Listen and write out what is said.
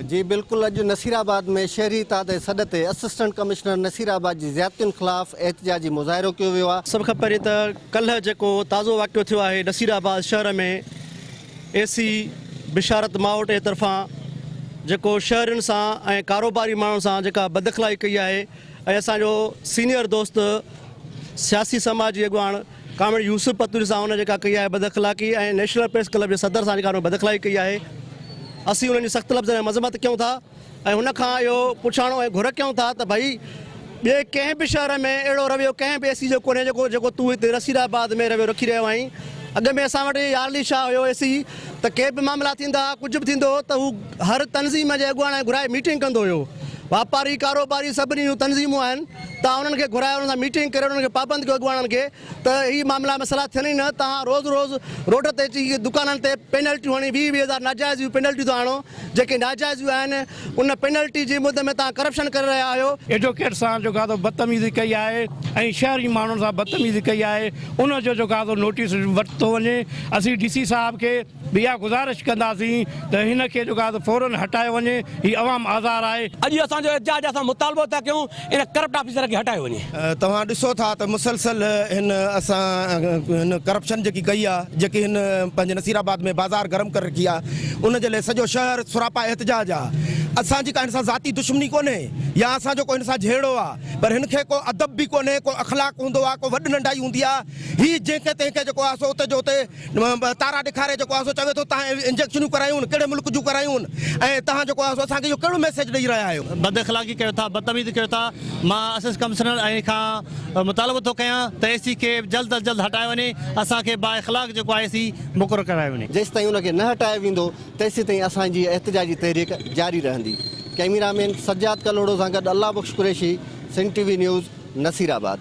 जी बिल्कुल। अॼु नसीराबाद में शहरी ताद सॾ ते असिस्टेंट कमिश्नर नसीराबाद जी ज़्यादतियुनि ख़िलाफ़ एहतजाजी मुज़ाहिरो कयो वियो आहे। सब खां पहिरीं त कल्ह जेको ताज़ो वाक़ियो थियो आहे नसीराबाद शहर में एसी बिशारत मावट जे तरफ़ां जेको शहरियुनि सां ऐं कारोबारी माण्हुनि सां जेका बदख़लाई कई आहे ऐं असांजो सीनियर दोस्त सियासी समाज जी अॻुवाण कामिड़ यूसुफ पतूरी सां हुन जेका कई आहे बदख़लाक़ी ऐं नेशनल प्रेस क्लब जे सदर सां जेका बदख़लाई कई आहे, असीं उन्हनि जी सख़्त लफ़्ज़ में मज़म्मत कयूं था ऐं हुनखां इहो पुछाणो ऐं घुर कयूं था त भई ॿिए कंहिं बि शहर में अहिड़ो रवैयो कंहिं बि एसी जो कोन्हे जेको तूं हिते नसीराबाद में रवैयो रखी रहियो आहीं। अॻ में असां वटि यारली शाह हुयो एसी त के बि मामला थींदा कुझु बि थींदो त हू हर तनज़ीम जे अॻुवाण घुराए मीटिंग कंदो हुयो। वापारी कारोबारी सभिनी जूं तनज़ीमूं आहिनि, तव्हां उन्हनि खे घुराए उन्हनि सां मीटिंग करे उन्हनि खे पाबंद कयो अॻुवाणनि खे त हीअ मामला मसइला थियनि ई न। तव्हां रोज़ रोड ते अची दुकाननि ते पेनल्टियूं हणी 20,000 नाजाइज़ पेनल्टियूं था आणो, जेके नाजाइज़ आहिनि उन पेनल्टी जी मुद में तव्हां करप्शन करे रहिया आहियो। एडवोकेट सां जेको आहे बदतमीज़ी कई आहे ऐं शहरी माण्हुनि सां बदतमीज़ी कई आहे, उनजो जेको आहे नोटिस वरितो वञे। असीं DC साहिब खे इहा गुज़ारिश कंदासीं त हिन खे जेको आहे फ़ौरन हटायो वञे। हीअ अवाम आज़ार आहे। अॼु असांजो एहतजाज असां मुतालबो था कयूं इन करप्ट ऑफिसर खे हटायो वञे। तव्हां ॾिसो था त मुसलसल हिन असां हिन करप्शन जेकी कई आहे, जेकी हिन पंहिंजे नसीराबाद में बाज़ार गरम करे रखी आहे, उनजे लाइ सॼो शहर सुरापा एहतजाज आहे। असांजी का हिन सां ज़ाती दुश्मनी कोन्हे या असांजो को हिन सां जहिड़ो आहे, पर हिन खे को अदब बि कोन्हे, को अख़लाक हूंदो आहे, को वॾ नंढाई हूंदी आहे। हीअ जंहिंखे तंहिंखे जेको आहे सो उते जो उते तारा ॾेखारे जेको आहे सो चवे थो तव्हां इंजेक्शनूं करायूं कहिड़े मुल्क जूं करायूं ऐं तव्हां जेको आहे सो असांखे इहो कहिड़ो मैसेज ॾेई रहिया आहियो। बदअख़लाक़ी कयो था, बदतमीज़ी कयो था। मां असिस्टेंट कमिश्नर ऐं खां मुतालबो थो कयां त एसी खे जल्द अज जल्द हटाए वञे, असांखे बाइख़लाक़ जेको आहे एसी मुक़ररु कराए वञे। जेसिताईं उनखे न हटायो वेंदो तेसिताईं असांजी एहतजाजी तहरीक जारी रहंदी। कैमरामैन सज्जाद कलोड़ो सां गॾु अल्लाह बख्श कुरैशी, सिंध TV न्यूज़, नसीराबाद।